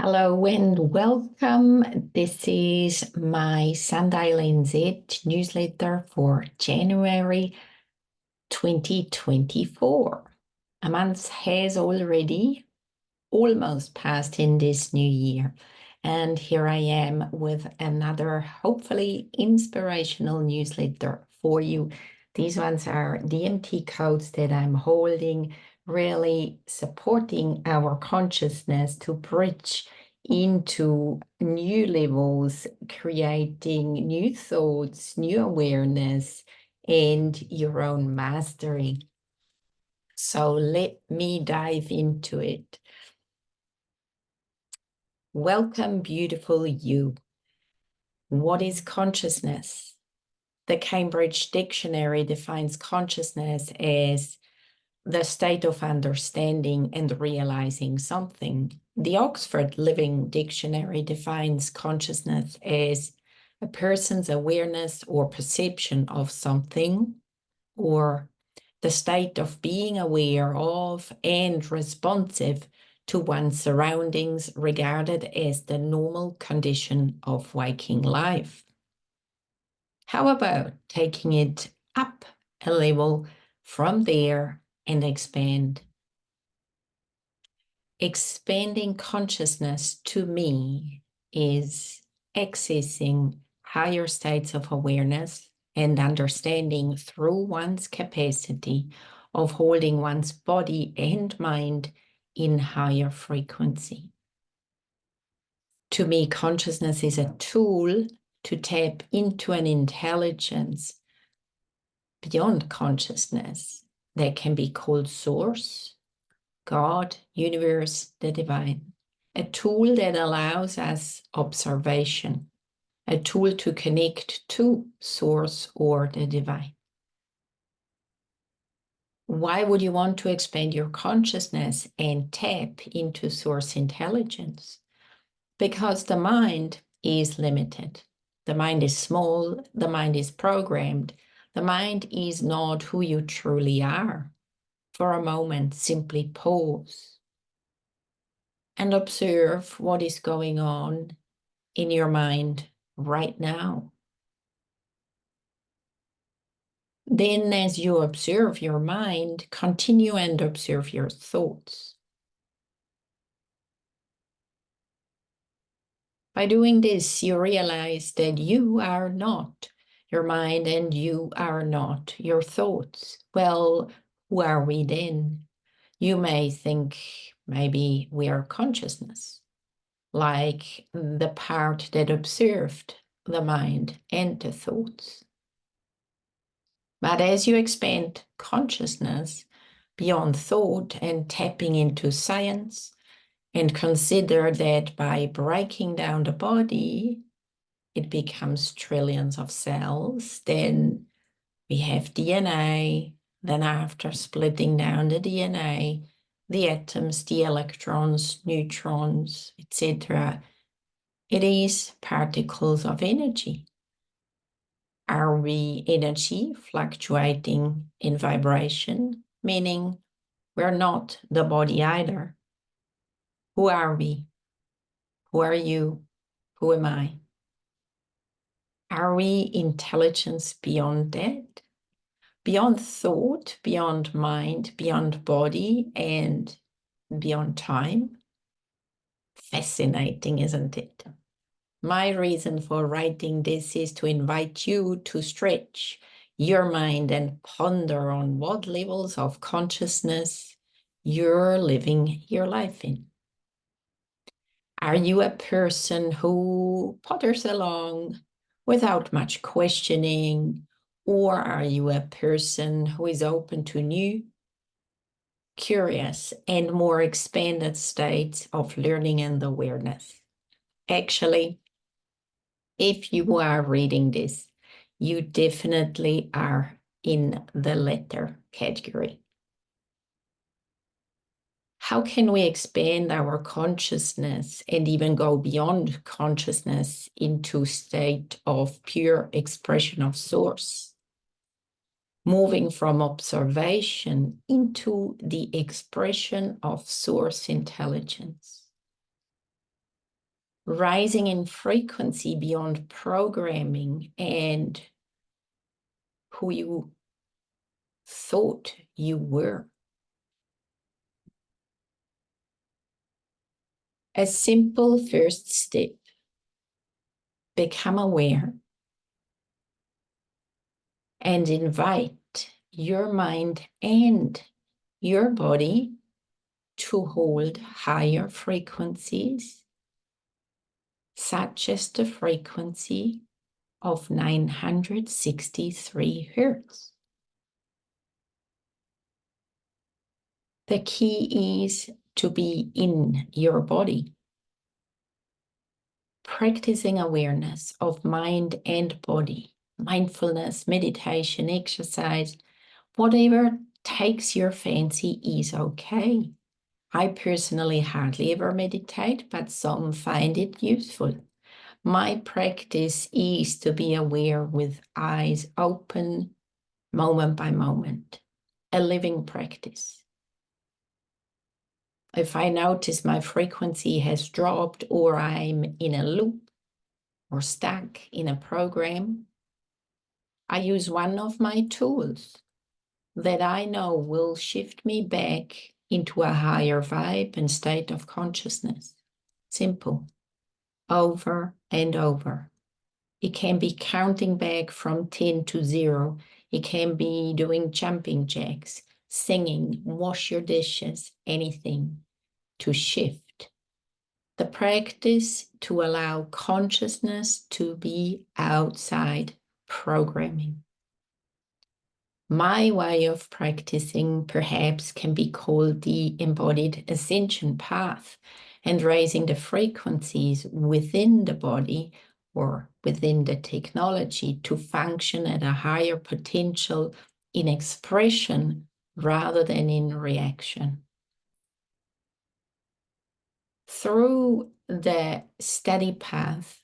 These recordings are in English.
Hello and welcome. This is my Sunday Z newsletter for January 2024. A month has already almost passed in this new year. And here I am with another hopefully inspirational newsletter for you. These ones are DMT codes that I'm holding, really supporting our consciousness to bridge into new levels, creating new thoughts, new awareness, and your own mastery. So let me dive into it. Welcome, beautiful you. What is consciousness? The Cambridge Dictionary defines consciousness as the state of understanding and realizing something. The Oxford Living Dictionary defines consciousness as a person's awareness or perception of something, or the state of being aware of and responsive to one's surroundings, regarded as the normal condition of waking life. How about taking it up a level from there and expand? Expanding consciousness to me is accessing higher states of awareness and understanding through one's capacity of holding one's body and mind in higher frequency. To me, consciousness is a tool to tap into an intelligence beyond consciousness that can be called source, God, universe, the divine. A tool that allows us observation, a tool to connect to source or the divine. Why would you want to expand your consciousness and tap into source intelligence? Because the mind is limited. The mind is small, the mind is programmed, the mind is not who you truly are. For a moment, simply pause and observe what is going on in your mind right now. Then, as you observe your mind, continue and observe your thoughts. By doing this, you realize that you are not your mind and you are not your thoughts. Well, who are we then? You may think maybe we are consciousness, like the part that observed the mind and the thoughts. But as you expand consciousness beyond thought and tapping into science, and consider that by breaking down the body, it becomes trillions of cells. Then we have DNA. Then after splitting down the DNA, the atoms, the electrons, neutrons, etc. It is particles of energy. Are we energy fluctuating in vibration? Meaning we're not the body either. Who are we? Who are you? Who am I? Are we intelligence beyond that? Beyond thought, beyond mind, beyond body, and beyond time? Fascinating, isn't it? My reason for writing this is to invite you to stretch your mind and ponder on what levels of consciousness you're living your life in. Are you a person who potters along without much questioning, or are you a person who is open to new, curious, and more expanded states of learning and awareness? Actually, if you are reading this, you definitely are in the latter category. How can we expand our consciousness and even go beyond consciousness into a state of pure expression of source? Moving from observation into the expression of source intelligence. rising in frequency beyond programming and who you thought you were. A simple first step: become aware and invite your mind and your body to hold higher frequencies, such as the frequency of 963 Hertz. The key is to be in your body, practicing awareness of mind and body, mindfulness, meditation, exercise, whatever takes your fancy is okay. I personally hardly ever meditate, but some find it useful. My practice is to be aware with eyes open, moment by moment, a living practice. If I notice my frequency has dropped or I'm in a loop or stuck in a program, I use one of my tools that I know will shift me back into a higher vibe and state of consciousness. Simple. Over and over. It can be counting back from 10 to 0. It can be doing jumping jacks, singing, wash your dishes, anything to shift. The practice to allow consciousness to be outside programming. My way of practicing perhaps can be called the embodied ascension path, and raising the frequencies within the body or within the technology to function at a higher potential in expression rather than in reaction. Through the study path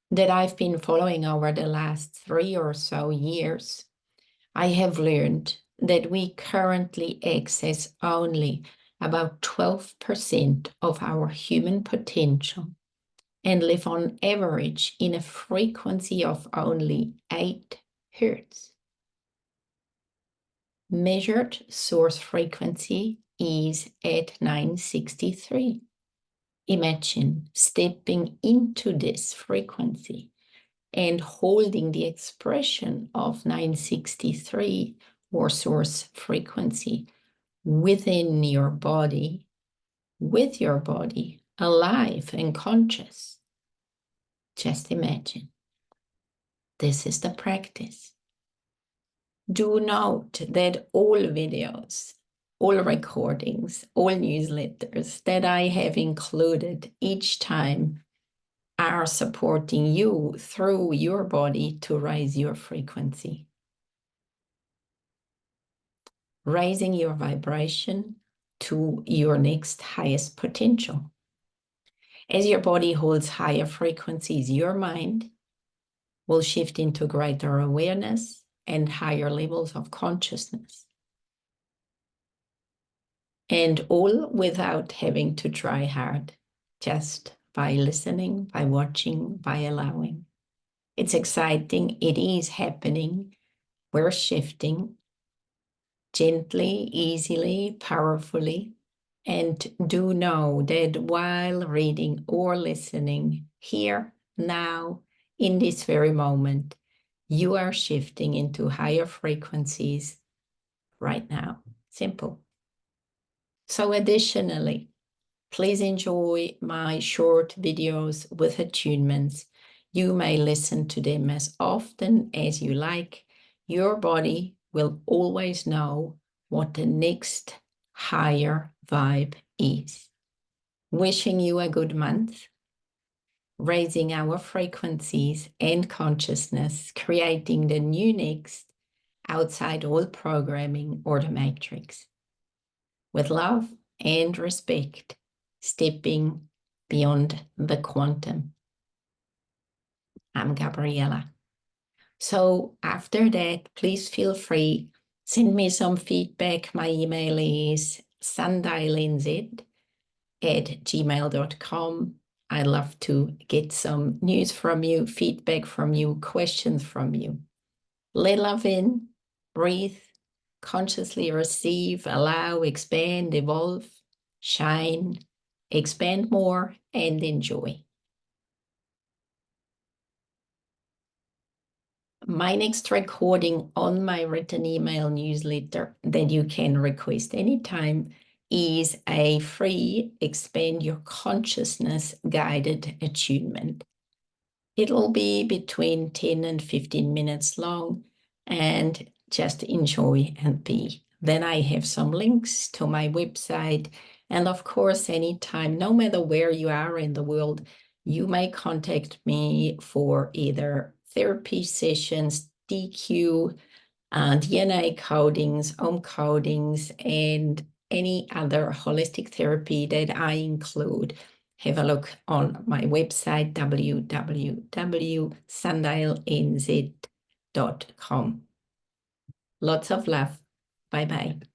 that I've been following over the last 3 or so years, I have learned that we currently access only about 12% of our human potential and live on average in a frequency of only 8 Hertz. Measured source frequency is at 963. Imagine stepping into this frequency and holding the expression of 963 or source frequency within your body, with your body alive and conscious. Just imagine. This is the practice. Do note that all videos, all recordings, all newsletters that I have included each time are supporting you through your body to raise your frequency. Raising your vibration to your next highest potential. As your body holds higher frequencies, your mind will shift into greater awareness and higher levels of consciousness. And all without having to try hard, just by listening, by watching, by allowing. It's exciting. It is happening. We're shifting gently, easily, powerfully. And do know that while reading or listening here, now, in this very moment, you are shifting into higher frequencies right now. Simple. So additionally, please enjoy my short videos with attunements. You may listen to them as often as you like. Your body will always know what the next higher vibe is. Wishing you a good month, raising our frequencies and consciousness, creating the new next outside all programming or the matrix. With love and respect, stepping beyond the quantum. I'm Gabriela. So after that, please feel free, send me some feedback. My email is sundaylinz@gmail.com. I love to get some news from you, feedback from you, questions from you. Let love in, breathe, consciously receive, allow, expand, evolve, shine, expand more, and enjoy. My next recording on my written email newsletter that you can request anytime is a free Expand Your Consciousness guided attunement. It'll be between 10 and 15 minutes long, and just enjoy and be. Then I have some links to my website. And of course, anytime, no matter where you are in the world, you may contact me for either therapy sessions, DQ, DNA codings, codings, and any other holistic therapy that I include. Have a look on my website, www.sundialnz.com. Lots of love. Bye-bye.